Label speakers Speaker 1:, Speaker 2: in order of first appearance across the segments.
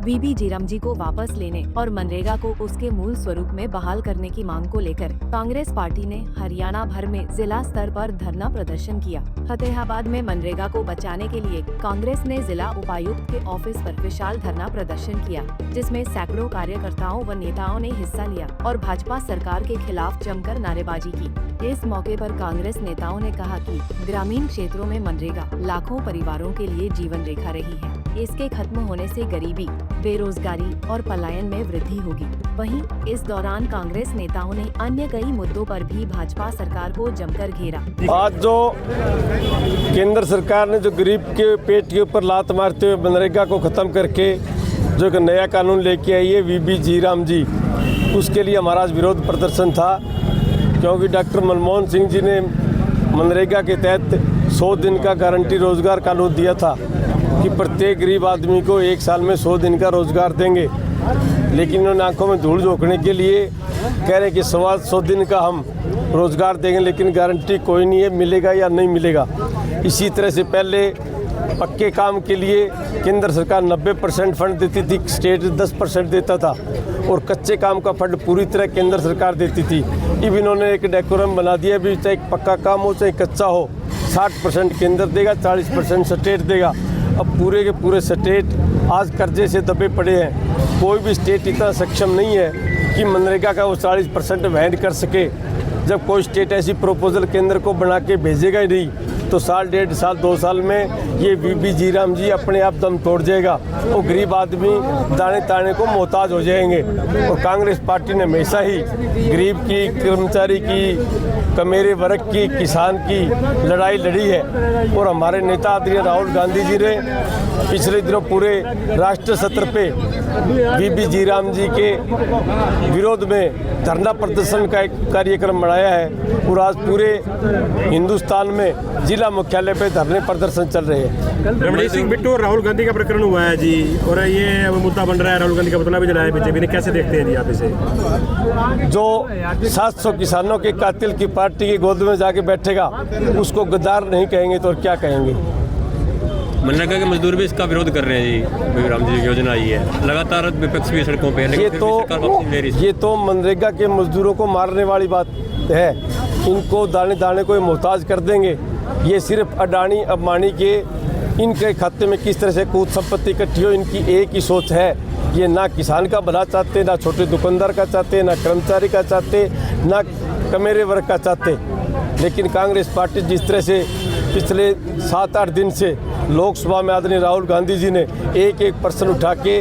Speaker 1: वीबी जीरामजी को वापस लेने और मनरेगा को उसके मूल स्वरूप में बहाल करने की मांग को लेकर कांग्रेस पार्टी ने हरियाणा भर में जिला स्तर पर धरना प्रदर्शन किया। फतेहाबाद में मनरेगा को बचाने के लिए कांग्रेस ने जिला उपायुक्त के ऑफिस पर विशाल धरना प्रदर्शन किया, जिसमें सैकड़ों कार्यकर्ताओं व नेताओं ने हिस्सा लिया और भाजपा सरकार के खिलाफ जमकर नारेबाजी की। इस मौके पर कांग्रेस नेताओं ने कहा कि ग्रामीण क्षेत्रों में मनरेगा लाखों परिवारों के लिए जीवन रेखा रही है। इसके खत्म होने से गरीबी, बेरोजगारी और पलायन में वृद्धि होगी। वहीं इस दौरान कांग्रेस नेताओं ने अन्य कई मुद्दों पर भी भाजपा सरकार को जमकर घेरा।
Speaker 2: आज जो केंद्र सरकार ने जो गरीब के पेट के ऊपर लात मारते हुए मनरेगा को खत्म करके जो एक नया कानून लेके आई है वीबी जीरामजी, उसके लिए हमारा आज विरोध प्रदर्शन था। क्योंकि डॉक्टर मनमोहन सिंह जी ने मनरेगा के तहत 100 दिन का गारंटी रोजगार कानून दिया था कि प्रत्येक गरीब आदमी को 1 साल में 100 दिन का रोजगार देंगे। लेकिन उन्होंने आंखों में धूल झोंकने के लिए कह रहे हैं कि 100 दिन का हम रोजगार देंगे, लेकिन गारंटी कोई नहीं है मिलेगा या नहीं मिलेगा। इसी तरह से पहले पक्के काम के लिए केंद्र सरकार 90% फंड देती थी, स्टेट 10% देता था, और कच्चे काम का फंड पूरी तरह केंद्र सरकार देती थी। अब इन्होंने एक डेकोरम बना दिया भी, चाहे पक्का काम हो चाहे कच्चा हो, 60% केंद्र देगा, 40% स्टेट देगा। अब पूरे के पूरे स्टेट आज कर्जे से दबे पड़े हैं। कोई भी स्टेट इतना सक्षम नहीं है कि मनरेगा का वो 40% वहन कर सके। जब कोई स्टेट ऐसी प्रपोजल केंद्र को बना के भेजेगा ही नहीं, तो साल, 1.5 साल, 2 साल में ये वीबी जीरामजी अपने आप दम तोड़ जाएगा और गरीब आदमी दाने ताने को मोहताज हो जाएंगे। और कांग्रेस पार्टी ने हमेशा ही गरीब की, कर्मचारी की, कमेरे वर्ग की, किसान की लड़ाई लड़ी है। और हमारे नेता आदरणीय राहुल गांधी जी ने पिछले दिनों पूरे राष्ट्रीय सत्र पे वीबी जीरामजी के विरोध में धरना प्रदर्शन का एक कार्यक्रम बनाया है। और आज पूरे हिंदुस्तान में जिला मुख्यालय पे धरने प्रदर्शन चल रहे हैं।
Speaker 3: रमणीक सिंह बिट्टू और राहुल गांधी का प्रकरण हुआ है जी, और ये मुद्दा बन रहा है। राहुल गांधी का पुतला भी जलाया बीजेपी ने, कैसे देखते हैं जी आप इसे?
Speaker 2: जो 700 किसानों के कातिल की पार्टी की गोद में जाके बैठेगा, उसको गद्दार नहीं कहेंगे तो और क्या कहेंगे?
Speaker 4: मनरेगा के मजदूर भी इसका विरोध कर रहे हैं जी। जीरामजी की योजना आई है, लगातार विपक्ष भी सड़कों पे है।
Speaker 2: ये तो मनरेगा के मजदूरों को मारने वाली बात है। इनको दाने दाने को मोहताज कर देंगे। ये सिर्फ अडानी अंबानी के इनके खाते में किस तरह से कूद संपत्ति इकट्ठी हो, इनकी एक ही सोच है। ये ना किसान का भला चाहते, ना छोटे दुकानदार का चाहते, ना कर्मचारी का चाहते, ना कमेरे वर्ग का चाहते। लेकिन कांग्रेस पार्टी जिस तरह से पिछले 7-8 दिन से लोकसभा में आदरणीय राहुल गांधी जी ने एक प्रश्न उठा के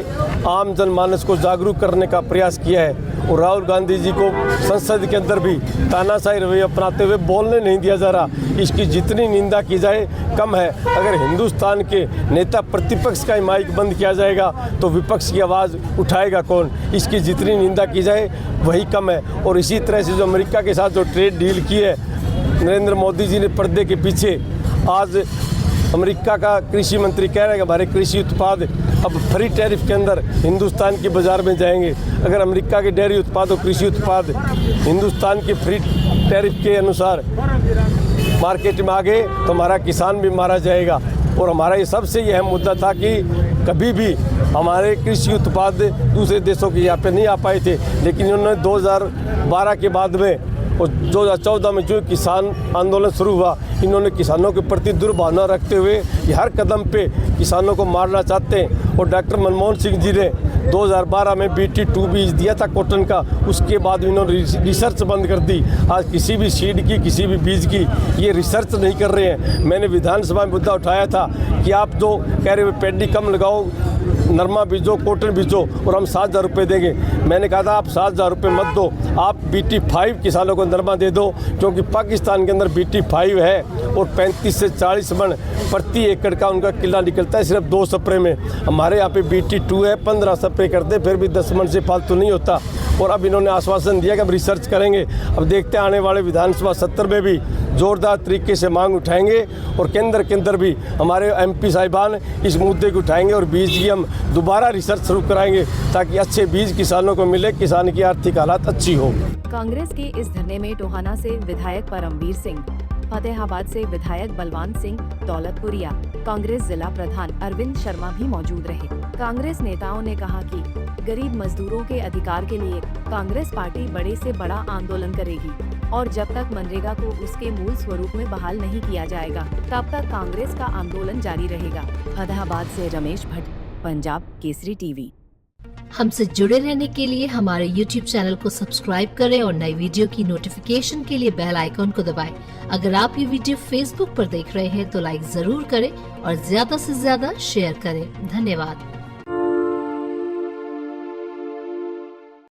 Speaker 2: आम जनमानस को जागरूक करने का प्रयास किया है, और राहुल गांधी जी को संसद के अंदर भी तानाशाही रवैया अपनाते हुए बोलने नहीं दिया जा रहा। इसकी जितनी निंदा की जाए कम है। अगर हिंदुस्तान के नेता प्रतिपक्ष का माइक बंद किया जाएगा तो विपक्ष की आवाज़ उठाएगा कौन? इसकी जितनी निंदा की जाए वही कम है। और इसी तरह से जो अमेरिका के साथ जो ट्रेड डील की है नरेंद्र मोदी जी ने पर्दे के पीछे, आज अमेरिका का कृषि मंत्री कह रहा है कि हमारे कृषि उत्पाद अब फ्री टैरिफ के अंदर हिंदुस्तान के बाज़ार में जाएंगे। अगर अमेरिका के डेयरी उत्पाद और कृषि उत्पाद हिंदुस्तान के फ्री टैरिफ के अनुसार मार्केट में आ गए तो हमारा किसान भी मारा जाएगा। और हमारा ये सबसे अहम मुद्दा था कि कभी भी हमारे कृषि उत्पाद दूसरे देशों के यहाँ पे नहीं आ पाए थे, लेकिन इन्होंने 2012 के बाद में और 2014 में जो किसान आंदोलन शुरू हुआ, इन्होंने किसानों के प्रति दुर्भावना रखते हुए हर कदम पे किसानों को मारना चाहते हैं। और डॉक्टर मनमोहन सिंह जी ने 2012 में BT2 बीज दिया था कॉटन का, उसके बाद इन्होंने रिसर्च बंद कर दी। आज किसी भी सीड की, किसी भी बीज की ये रिसर्च नहीं कर रहे हैं। मैंने विधानसभा में मुद्दा उठाया था कि आप जो कह रहे हो पैडी कम लगाओ, नरमा बीजो, कॉटन बीजो, और हम 7,000 रुपये देंगे। मैंने कहा था आप 7,000 रुपये मत दो, आप BT5 किसानों को नरमा दे दो, क्योंकि पाकिस्तान के अंदर BT5 है और 35 से 40 मन प्रति एकड़ का उनका किला निकलता है सिर्फ 2 स्प्रे में। हमारे यहाँ पे BT2 है, 15 स्प्रे करते फिर भी 10 मन से फालतू नहीं होता। और अब इन्होंने आश्वासन दिया कि अब रिसर्च करेंगे। अब देखते हैं आने वाले विधानसभा सत्र में भी जोरदार तरीके से मांग उठाएंगे और केंद्र के अंदर भी हमारे MP साहिबान इस मुद्दे को उठाएंगे और बीज की हम दोबारा रिसर्च शुरू कराएंगे ताकि अच्छे बीज किसानों को मिले, किसान की आर्थिक हालात अच्छी हो।
Speaker 1: कांग्रेस के इस धरने में टोहाना से विधायक परमवीर सिंह, फतेहाबाद से विधायक बलवान सिंह दौलतपुरिया, कांग्रेस जिला प्रधान अरविंद शर्मा भी मौजूद रहे। कांग्रेस नेताओं ने कहा कि गरीब मजदूरों के अधिकार के लिए कांग्रेस पार्टी बड़े से बड़ा आंदोलन करेगी और जब तक मनरेगा को उसके मूल स्वरूप में बहाल नहीं किया जाएगा तब तक कांग्रेस का आंदोलन जारी रहेगा। फतेहाबाद से रमेश भट्ट, पंजाब केसरी टीवी।
Speaker 5: हमसे जुड़े रहने के लिए हमारे YouTube चैनल को सब्सक्राइब करें और नई वीडियो की नोटिफिकेशन के लिए बेल आइकॉन को दबाएं। अगर आप ये वीडियो Facebook पर देख रहे हैं तो लाइक जरूर करें और ज्यादा से ज्यादा शेयर करें। धन्यवाद।